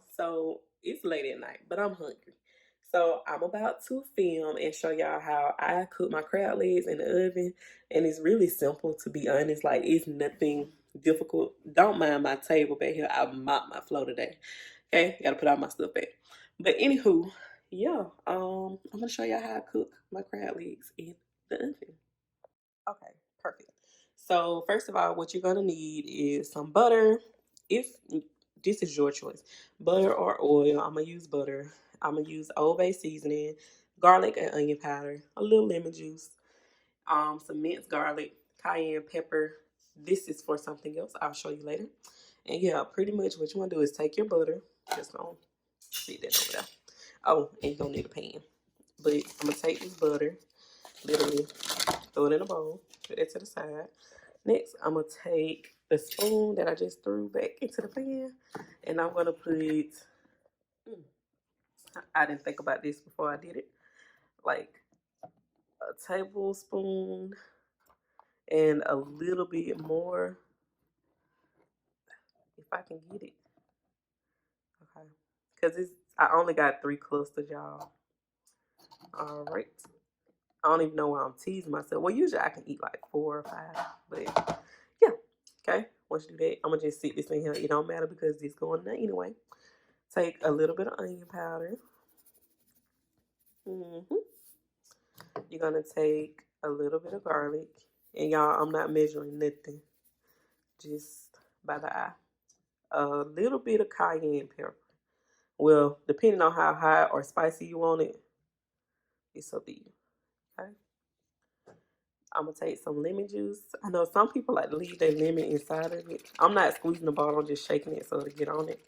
So it's late at night, but I'm hungry. So I'm about to film and show y'all how I cook my crab legs in the oven. And it's really simple, to be honest. Like, it's nothing difficult. Don't mind my table back here. I mopped my floor today. Okay, gotta put all my stuff back. But anywho, yeah, I'm gonna show y'all how I cook my crab legs in the oven. Okay, perfect. So first of all, what you're gonna need is some butter. If this is your choice, butter or oil. I'm gonna use butter. I'm gonna use Old Bay seasoning, garlic and onion powder, a little lemon juice, some minced garlic, cayenne pepper. This is for something else. I'll show you later. And yeah, pretty much what you wanna do is take your butter. Just gonna stick that over there. Oh, and you're gonna need a pan. But I'm gonna take this butter, literally throw it in a bowl, put that to the side. Next, I'm gonna take the spoon that I just threw back into the pan, and I'm gonna put, I didn't think about this before I did it, like a tablespoon and a little bit more, if I can get it. Okay, because I only got 3 clusters, y'all. All right. I don't even know why I'm teasing myself. Well, usually I can eat like 4 or 5, but yeah. Okay, once you do that, I'm gonna just sit this in here. It don't matter because it's going there anyway. Take a little bit of onion powder. You're gonna take a little bit of garlic, and y'all, I'm not measuring nothing, just by the eye. A little bit of cayenne pepper. Well, depending on how hot or spicy you want it, it's up to you. Okay. I'm gonna take some lemon juice. I know some people like to leave their lemon inside of it. I'm not squeezing the bottle, I'm just shaking it so to get on it.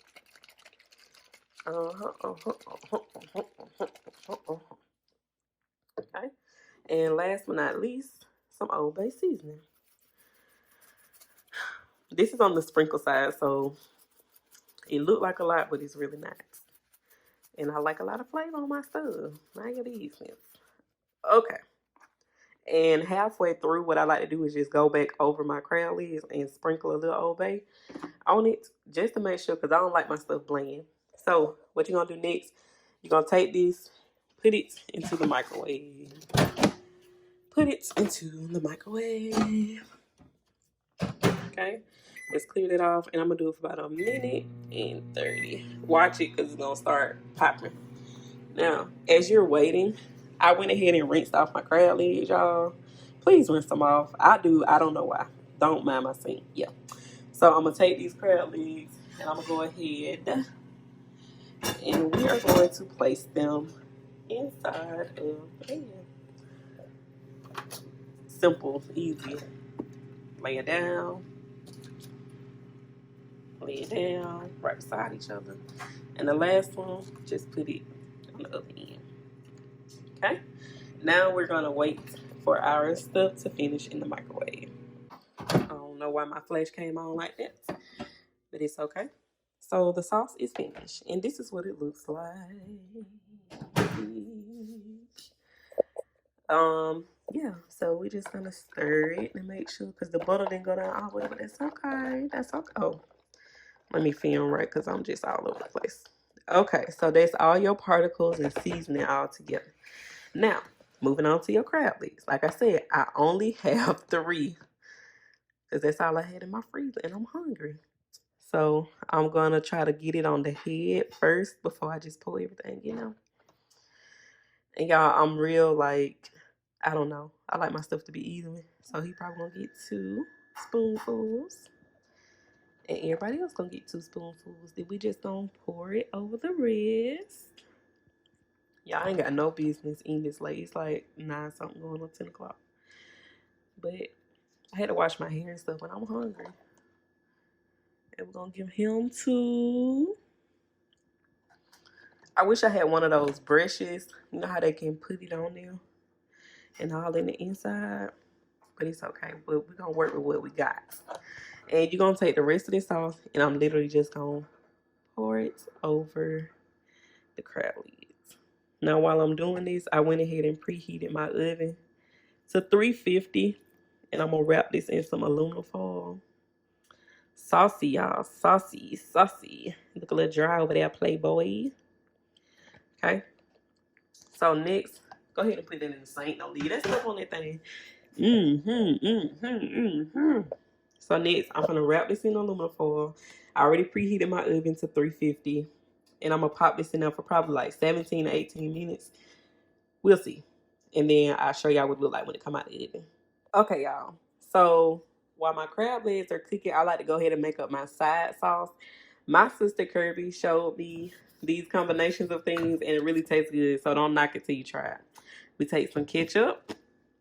Okay. And last but not least, some Old Bay seasoning. This is on the sprinkle side, so it looked like a lot, but it's really not. And I like a lot of flavor on my stuff. Mind your business. Okay. And halfway through, what I like to do is just go back over my crab legs and sprinkle a little Old Bay on it, just to make sure, because I don't like my stuff bland. So what you're gonna do next, you're gonna take this, put it into the microwave. Put it into the microwave. Okay, let's clear it off, and I'm gonna do it for about 1:30. Watch it, because it's gonna start popping. Now, as you're waiting, I went ahead and rinsed off my crab legs, y'all. Please rinse them off. I do. I don't know why. Don't mind my sink. Yeah. So I'm gonna take these crab legs, and I'm gonna go ahead, and we are going to place them inside of the pan. Simple, easy. Lay it down. Lay it down right beside each other. And the last one, just put it on the other end. Okay? Now we're gonna wait for our stuff to finish in the microwave. I don't know why my flash came on like that, but it's okay. So the sauce is finished, and this is what it looks like. Yeah, so we're just gonna stir it and make sure, because the butter didn't go down all the way, but that's okay. That's okay. Oh, let me film right, because I'm just all over the place. Okay, so that's all your particles and seasoning all together. Now, moving on to your crab legs. Like I said, I only have 3, because that's all I had in my freezer, and I'm hungry. So I'm gonna try to get it on the head first before I just pull everything, And y'all, I'm real, like, I don't know. I like my stuff to be even. So he probably gonna get 2 spoonfuls. And everybody else gonna get 2 spoonfuls. Then we just gonna pour it over the rest. Y'all ain't got no business eating this late. It's like 9 something going on 10 o'clock. But I had to wash my hair and stuff when I'm hungry. And we're gonna give him 2. I wish I had one of those brushes. You know how they can put it on there and all in the inside? But it's okay. But we're gonna work with what we got. And you're gonna take the rest of this sauce, and I'm literally just gonna pour it over the crab legs. Now, while I'm doing this, I went ahead and preheated my oven to 350, and I'm gonna wrap this in some aluminum foil. Saucy, y'all. Saucy, saucy. Look a little dry over there, Playboy. Okay. So next, go ahead and put that in the sink. Don't leave that stuff on that thing. So next, I'm gonna wrap this in aluminum foil. I already preheated my oven to 350, and I'm gonna pop this in there for probably like 17 to 18 minutes. We'll see, and then I'll show y'all what it look like when it come out the oven. Okay, y'all. So while my crab legs are cooking, I like to go ahead and make up my side sauce. My sister Kirby showed me these combinations of things, and it really tastes good. So don't knock it till you try it. We take some ketchup,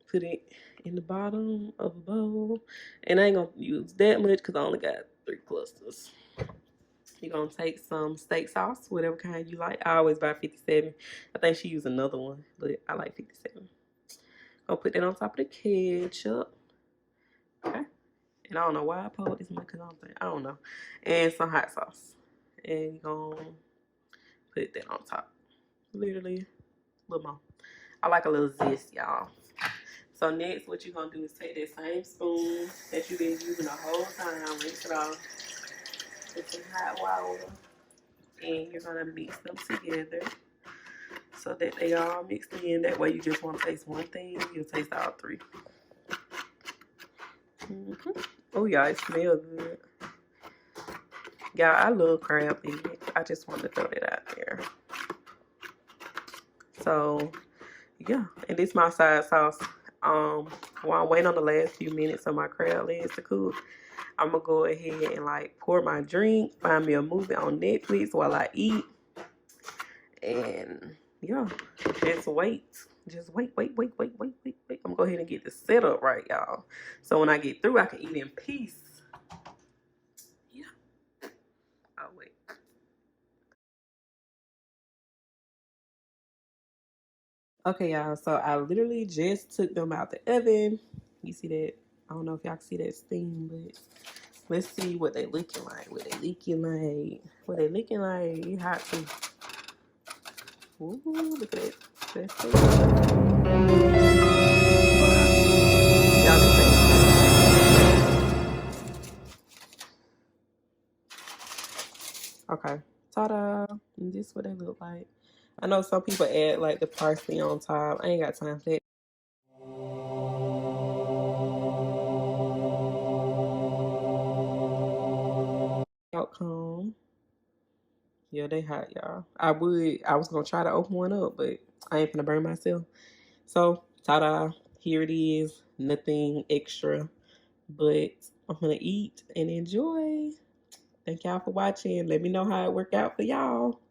put it in the bottom of a bowl, and I ain't gonna use that much because I only got 3 clusters. You're gonna take some steak sauce, whatever kind you like. I always buy 57. I think she used another one, but I like 57. Gonna put that on top of the ketchup. Okay. And I don't know why I pulled this much because I don't know. And some hot sauce. And you're gonna put that on top. Literally a little more. I like a little zest, y'all. So next, what you're gonna do is take that same spoon that you've been using the whole time, rinse it off, put some hot water, and you're gonna mix them together so that they all mixed in. That way you just want to taste one thing, you'll taste all 3. Oh yeah, it smells good. Yeah, I love crab legs. I just wanted to throw that out there. So yeah, and this is my side sauce. While I'm waiting on the last few minutes of my crab legs to cook, I'm gonna go ahead and like pour my drink, find me a movie on Netflix while I eat, and yeah, just wait. Just wait. I'm gonna go ahead and get the setup right, y'all. So when I get through, I can eat in peace. Yeah. I'll wait. Okay, y'all. So I literally just took them out the oven. You see that? I don't know if y'all can see that steam, but let's see what they looking like. What they looking like? What they looking like? It hot too. Ooh, look at that. That's so y'all can see. Okay. Ta-da. And this is what they look like. I know some people add like the parsley on top. I ain't got time for that. Outcome. Yeah, they hot, y'all. I was gonna try to open one up, but I ain't gonna burn myself. So, ta-da, here it is. Nothing extra, but I'm gonna eat and enjoy. Thank y'all for watching. Let me know how it worked out for y'all.